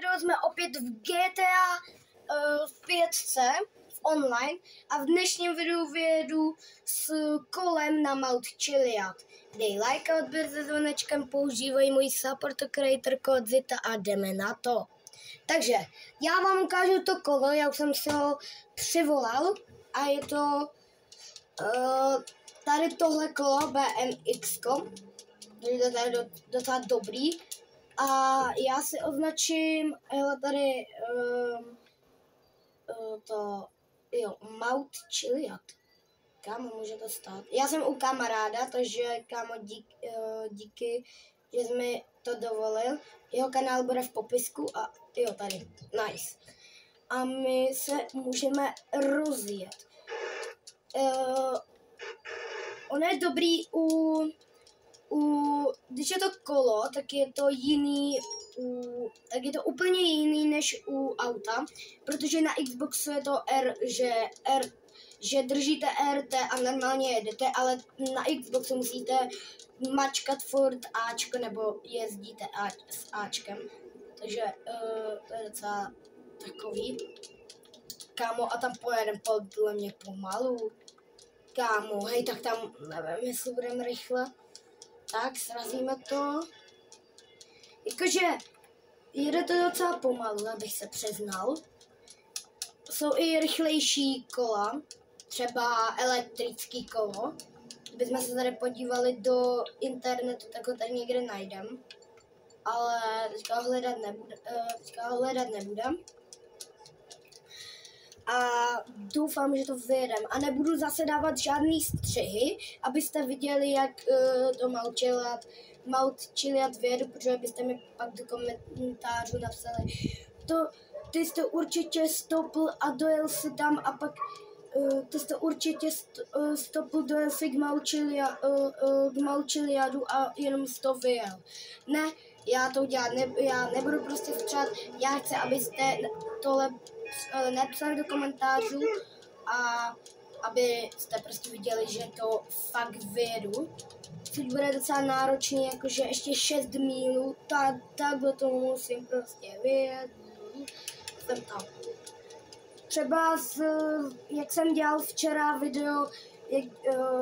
video jsme opět v GTA 5 v online a v dnešním videu vyjedu s kolem na Mount Chiliad. Dej like a odběr se zvonečkem, používej můj support creator kód ZITA a jdeme na to. Takže já vám ukážu to kolo, já už jsem si ho přivolal a je to tady tohle kolo BMX, je to tady docela dobrý. A já si označím tady Mount Chiliad. Kámo, může to stát? Já jsem u kamaráda, takže kámo, díky, že jsi mi to dovolil. Jeho kanál bude v popisku a jo, tady, nice. A my se můžeme rozjet. Ono je dobrý když je to kolo, tak je to jiný, tak je to úplně jiný než u auta, protože na Xboxu je to že držíte RT a normálně jedete, ale na Xboxu musíte mačkat furt Ačko nebo jezdíte s Ačkem, takže to je docela takový. Kámo, a tam pojedeme podle mě pomalu. Kámo, hej, tak tam nevím, jestli budeme rychle. Tak, srazíme to. Jakože jede to docela pomalu, abych se přiznal. Jsou i rychlejší kola, třeba elektrický kolo. Kdybychom se tady podívali do internetu, tak ho tady někde najdeme. Ale teďka ho hledat nebudem. A doufám, že to vyjedem. A nebudu zase dávat žádný střihy, abyste viděli, jak to Mount Chiliad vyjedu, protože byste mi pak do komentářů napsali. Ty jste určitě stopl a dojel si tam a pak ty jste určitě stopl, dojel si k Mount Chiliadu a jenom jsi to vyjel. Ne, já to udělat já nebudu prostě střát, já chci, abyste tohle napsali do komentářů a abyste prostě viděli, že to fakt vyjedu. Což bude docela náročný, jakože ještě 6 mílů, tak do toho musím prostě vyjet. Jsem tam. Třeba jak jsem dělal včera video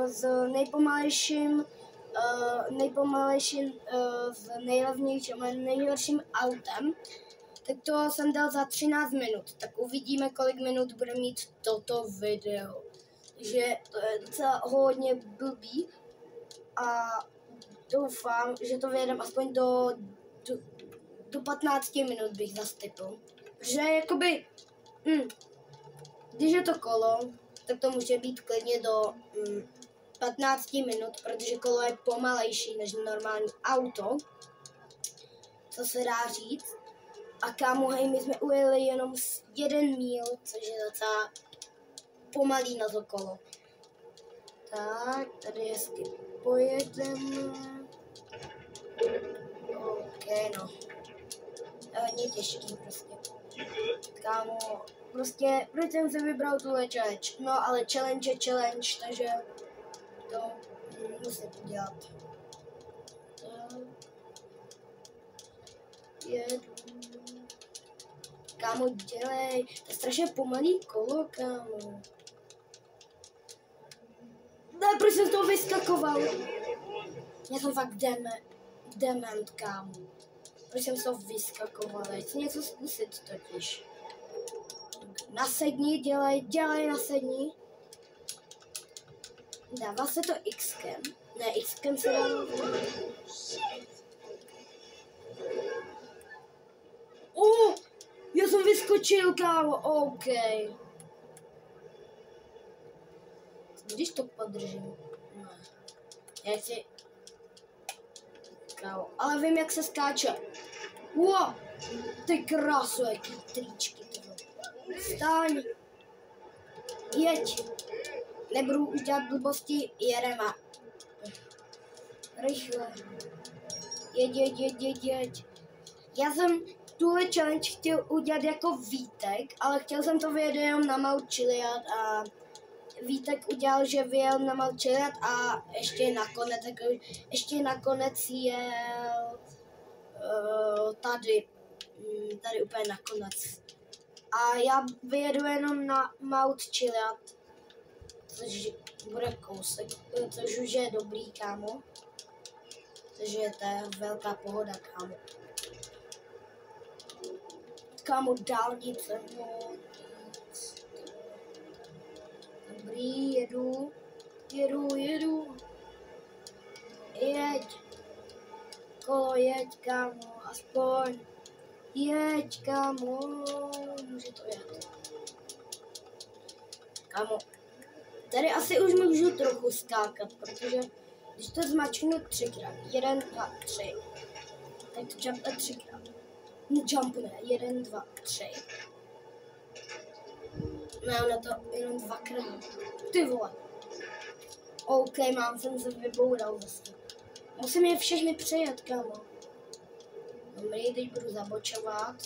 s nejpomalejším s nejlevnějším a nejhorším autem, tak to jsem dal za 13 minut. Tak uvidíme, kolik minut bude mít toto video. Takže to je docela hodně blbý a doufám, že to vyjedem aspoň do 15 minut bych zastypl. Že jakoby, když je to kolo, tak to může být klidně do 15 minut, protože kolo je pomalejší než normální auto. Co se dá říct. A kámo, hej, my jsme ujeli jenom 1 míl, což je docela pomalý na to kolo. Tak, tady jestli pojedeme. OK, no. Hodně těžký prostě. Kámo, prostě, proč jsem si vybral tuhle challenge? No, ale challenge je challenge, takže to musím udělat. Tak. Jedu. Kámo, dělej, to je strašně pomalý kolo, kámo. Ne, proč jsem z toho vyskakoval? Já jsem fakt dement, kámo. Proč jsem z toho vyskakoval? Já chci něco zkusit totiž. Nasedni, dělej nasedni. Dává se to X-kem? Ne, X-kem se dává. Já jsem vyskočil, kámo, OK. Když to podržím. Ne. Já chci... Kámo, ale vím, jak se skáče. Wow, ty krásu, jaký tričky. Vstaň. Jeď. Nebudu už dělat blbosti, jedeme. Rychle. Jeď. Já jsem tuhle challenge chtěl udělat jako Vítek, ale chtěl jsem to vyjet jenom na Mount Chiliad a Vítek udělal, že vyjel na Mount Chiliad a ještě nakonec jel tady tady úplně nakonec. A já vyjedu jenom na Mount Chiliad, což bude kousek, což už je dobrý, kámo. Takže to je velká pohoda, kámo. Kámo, dálnice, no. Dobrý, jedu. Jeď. Kolo, jeď, kámo, aspoň. Jeď, kámo, může to jet. Kámo, tady asi už můžu trochu skákat, protože když to zmačknu 3krát, 1, 2, 3, tak to jumpne 3krát. No jump ne, 1, 2, 3. Ne, ono to jenom 2krát. Ty vole. OK, jsem se vyboural zase. Musím je všechny přejet, kámo. Dobrý, teď budu zabočovat.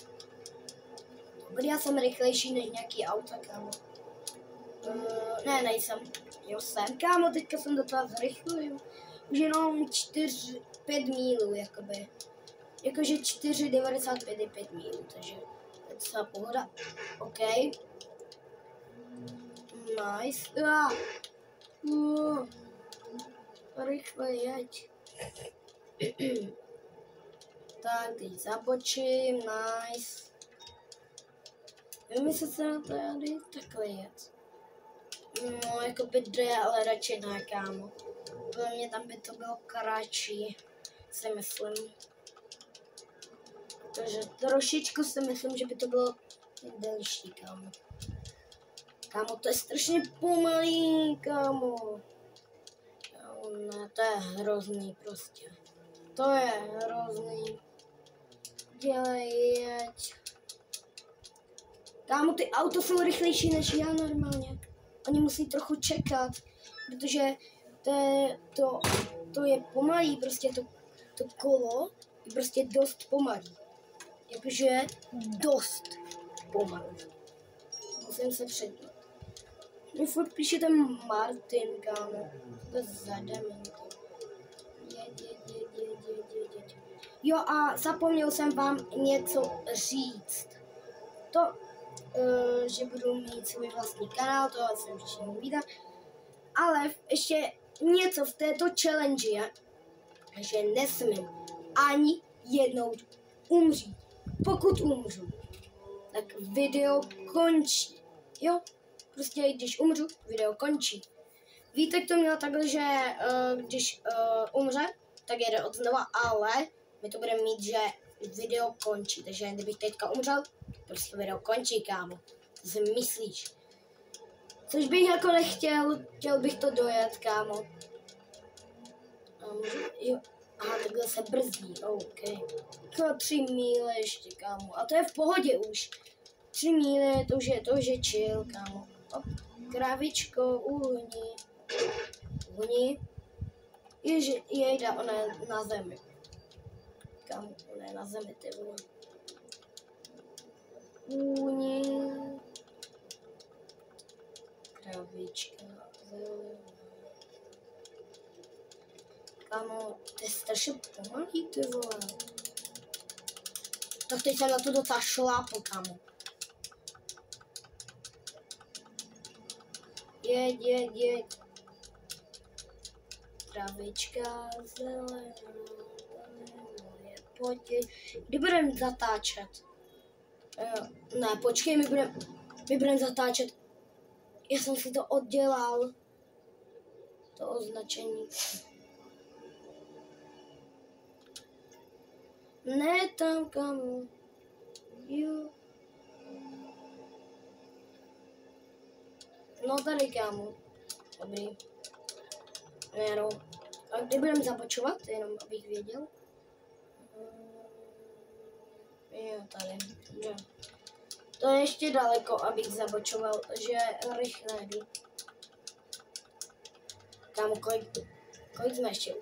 Dobrý, já jsem rychlejší než nějaký auta, kámo. Ne, nejsem. Jo, jsem, kámo, teďka jsem docela zrychluju. Už jenom 5 mílů, jakoby. Jakože 4,95 je 5 mílů, takže je docela pohoda. OK. Nice. Rychle jeď. Tak, teď zabočím, nice. Vymyslet se na to tady takhle jet. No, jako by jde, ale radši ne, kámo. Pro mě tam by to bylo kratší, si myslím. Takže trošičku si myslím, že by to bylo delší, kámo. Kámo, to je strašně pomalý, kámo. Ne, to je hrozný prostě. To je hrozný. Dělej, jeď. Kámo, ty auto jsou rychlejší než já normálně. Oni musí trochu čekat, protože to je pomalý, prostě to kolo je prostě dost pomalý. Jakože dost pomalý. Musím se přednout. Mě furt píše ten Martin, kámo. To zademe. Jeď. Jo a zapomněl jsem vám něco říct. To, že budu mít svůj vlastní kanál, to jsem všichni víte. Ale ještě něco v této challenge je, že nesmím ani jednou umřít. Pokud umřu, tak video končí. Jo? Prostě když umřu, video končí. Vítek to měl takhle, že když umře, tak jede od znova, ale my to budeme mít, že video končí. Takže kdybych teďka umřel, prostě video končí, kámo. Co si myslíš? Což bych jako nechtěl, chtěl bych to dojet, kámo. Jo. Aha, takhle se brzdí, OK. 3 míle ještě, kámo. A to je v pohodě už. 3 míle, to už je chill, kámo. Op, krávičko, uhni. Jejda, ona je na zemi. Kámo, ona je na zemi, ty vole. Uhni. Krávička, zelená. Kámo, to je strašně pomalý, ty vole. Tak teď jsem na to docela šlápl, kámo. Jeď. Travička zelená, pojď. Kdy budeme zatáčet? Ne, počkej, my budeme zatáčet. Já jsem si to oddělal. To označení. Ne tam, kámo. Jo. No tady, kámo. Dobrý. No. A kdy budeme zabočovat, jenom abych věděl? Jo, tady. Jo. To je ještě daleko, abych zabočoval, takže rychle jdu. Kámo, kolik jsme ještě?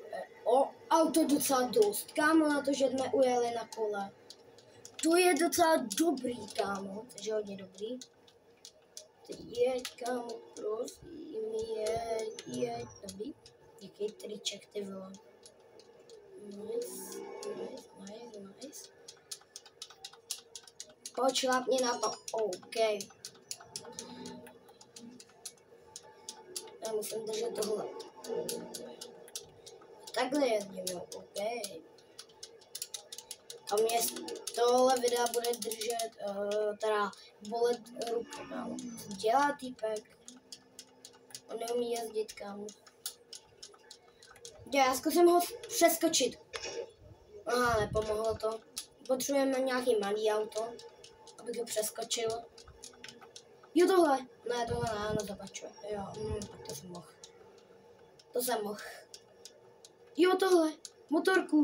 Auto docela dost, kámo, na to, že jsme ujeli na kole. To je docela dobrý, kámo, takže hodně dobrý. Jeď, kámo, prosím, jeď, dobrý. Jaký triček, ty vole. Nice. Pojď šlápni na to. OK. Já musím držet tohle. Takhle jezdím, jo. OK. A mě tohle videa bude držet, teda bolet ruku, kámo. Co dělá týpek? On neumí jezdit, kámo. Já zkusím ho přeskočit. Aha, nepomohlo to. Potřebujeme nějaký malý auto, abych ho přeskočil. Jo, tohle. Ne, tohle ne, nezapačuje. Jo, tak to jsem mohl. To jsem mohl. Jo, tohle. Motorku.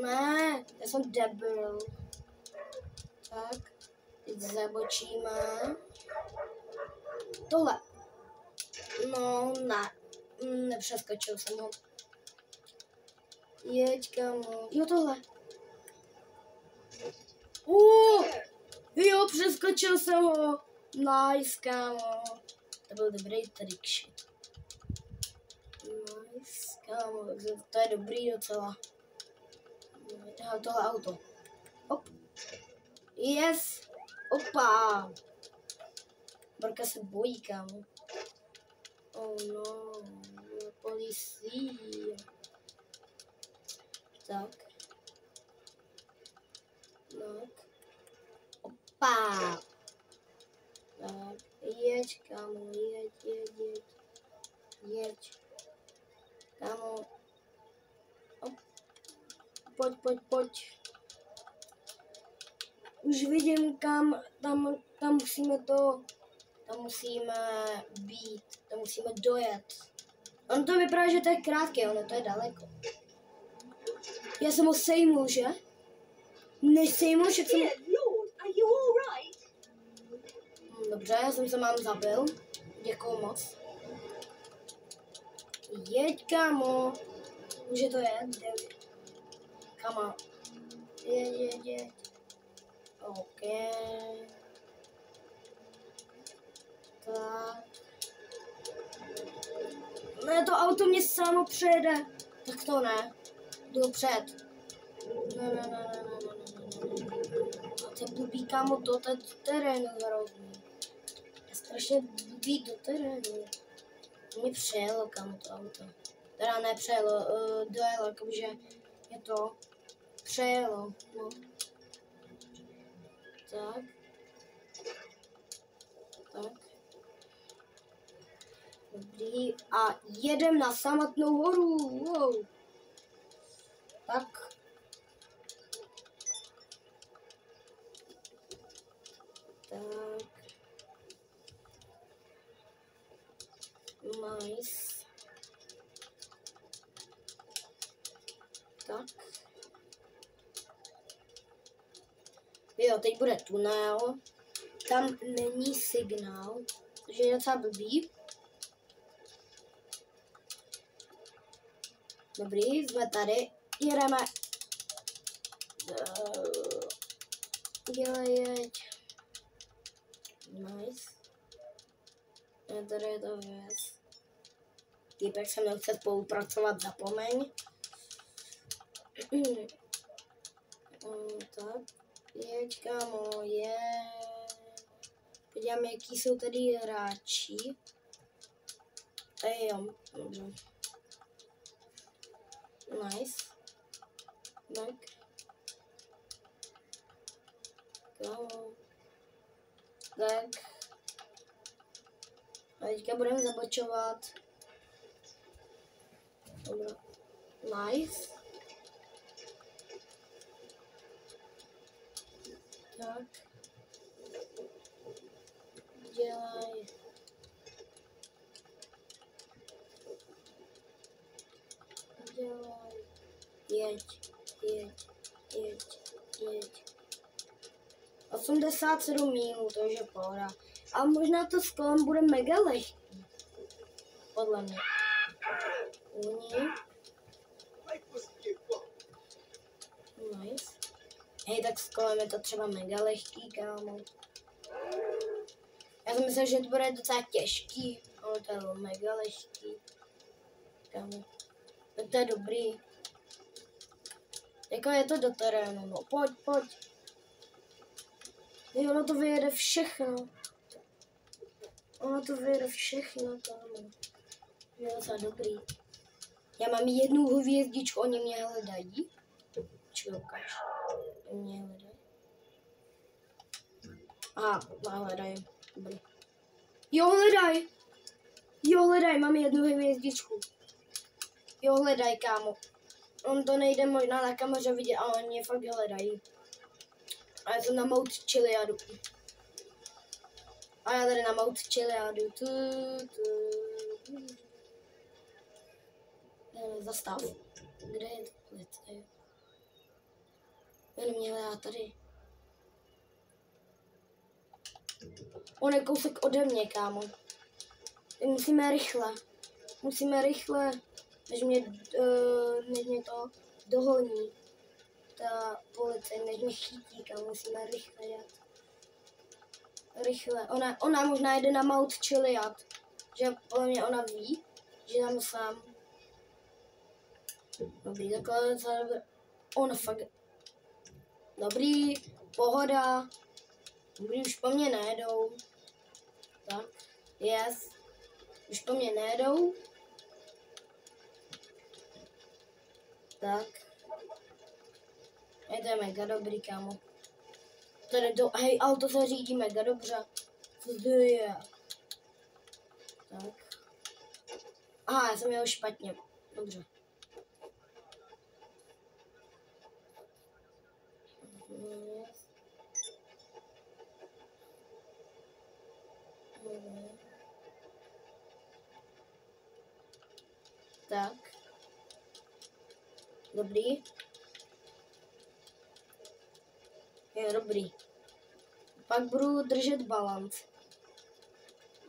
Ne, já jsem debil. Tak, teď zabočíme. Tohle. No, ne. Nepřeskočil jsem ho. Jeď, kámo. Jo, tohle. Jo, přeskočil jsem ho. Nice, kámo. To byl dobrý trick. Nice, kámo. To je dobrý docela. Tohle auto. Op. Yes. Opa. Borka se bojí, kámo. Oh no. Policie. Tak. Tak. Opa. Tak. Jeď, kámo. Jeď. Kámo. Op. Pojď. Už vidím, kam tam musíme být, tam musíme dojet. On to vypadá, že to je krátké, ono to je daleko. Já jsem ho sejmul, že? Nesejmul, že jsem... Dobře, já jsem se mám zabil. Děkuju moc. Jeď, kámo. Může to jet? Kamo. Jeď. OK. Tak. Ne, to auto mě samo přejede. Tak to ne. Jdu před. Ne. To je blbý, kámo, to je terénu hrozný. Je strašně blbý do terénu. Mě přejelo, kámo, to auto. Teda nepřejelo, dojelo, jakože je to přejelo, no. Tak. Dobrý. A jedem na samotnou horu. Wow. Tak. Nice. Tak. Jo, teď bude tunel. Tam není signál, takže je docela blbý. Dobrý, jsme tady. Jedeme. Jeď. Nice. A tady je to věc. Týpek se mnou chce spolupracovat, zapomeň. Tak. Jeď, kámo, podívám, jaký jsou tady hráči. Jo, dobře. Nice. Tak. Kámo. Tak. A teďka budeme zabočovat. Dobrá. Nice. Tak. Dělaj. Jeď. 87 mil, to je pohoda. A možná to s kolem bude mega lehký. Podle mě. Nice. Hej, tak s kolem je to třeba mega lehký, kámo. Já jsem myslel, že to bude docela těžký, ale to je mega lehký. Kámo. Tak to je dobrý. Jako je to do terénu, no pojď, pojď. Jo, ono to vyjede všechno. Ono to vyjede všechno, kámo. Je docela dobrý. Já mám 1 hvězdičku, oni mě hledají. Čukáš. Oni mě hledají. Aha, hledají. Dobrý. Jo, hledaj, mám 1 hvězdičku. Jo, hledaj, kámo. On to nejde možná na kameře vidět, ale oni mě fakt hledají. A já jsem na Mount Chiliadu. A já tady na Mount Chiliadu. Zastav. Kde je to? Jen mě hledá tady. On je kousek ode mě, kámo. Musíme rychle, než mě to dohoní. Ta policie, než mě chytí, kámo, musíme rychle jet. Rychle. Ona možná jede na Mount Chiliad. Že podle mě ona ví, že tam sám. Dobrý, takhle ona fakt. Dobrý, pohoda. Dobrý, už po mně nejedou. Tak, yes. Už po mně nejedou. Tak. Je to mega dobrý, kámo. Tady hej, auto se řídí mega dobře. Co to je? Tak. Aha, já jsem jel špatně. Dobře. Tak. Dobrý. Jo, dobrý. Pak budu držet balanc.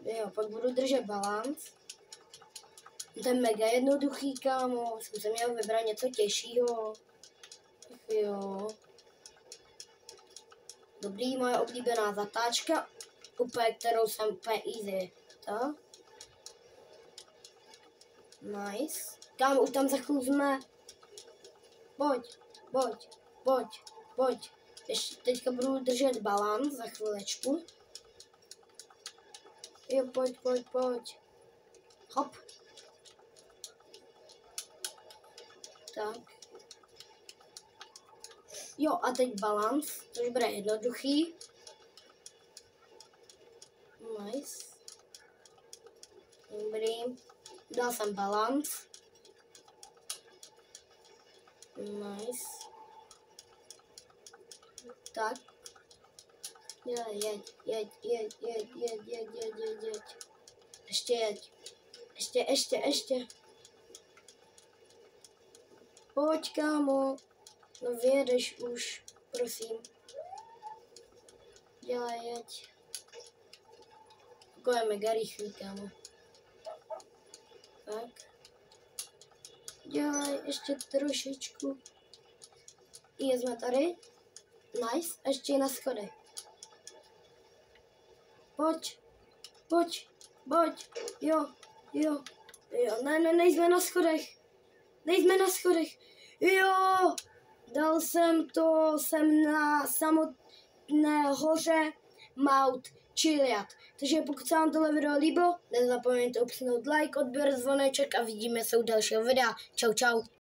Jo, pak budu držet balanc. To je mega jednoduchý, kámo. Jsem měl vybrat něco těžšího. Jo. Dobrý, moje oblíbená zatáčka. Úplně, kterou jsem úplně easy. To. Nice. Kámo, už tam za chvíli jsme. Pojď. Ještě teďka budu držet balanc za chvilečku. Jo, pojď. Hop. Tak. Jo, a teď balanc, což bude jednoduchý. Nice. Dobrý. Dal jsem balanc. Nice. Tak. Jeď. Ještě jeď. Ještě. Pojď, kámo. No vyjedeš už, prosím. Jeď. Takové mega rychlý, kámo. Tak. Dělej ještě trošičku. Jsme tady. Nice. Ještě na schody. Pojď. Jo. Ne, nejsme na schodech. Jo. Dal jsem to, jsem na samotné hoře Mount Chiliad. Takže pokud se vám tohle video líbilo, nezapomeňte upsnout like, odběr, zvoneček a vidíme se u dalšího videa. Čau.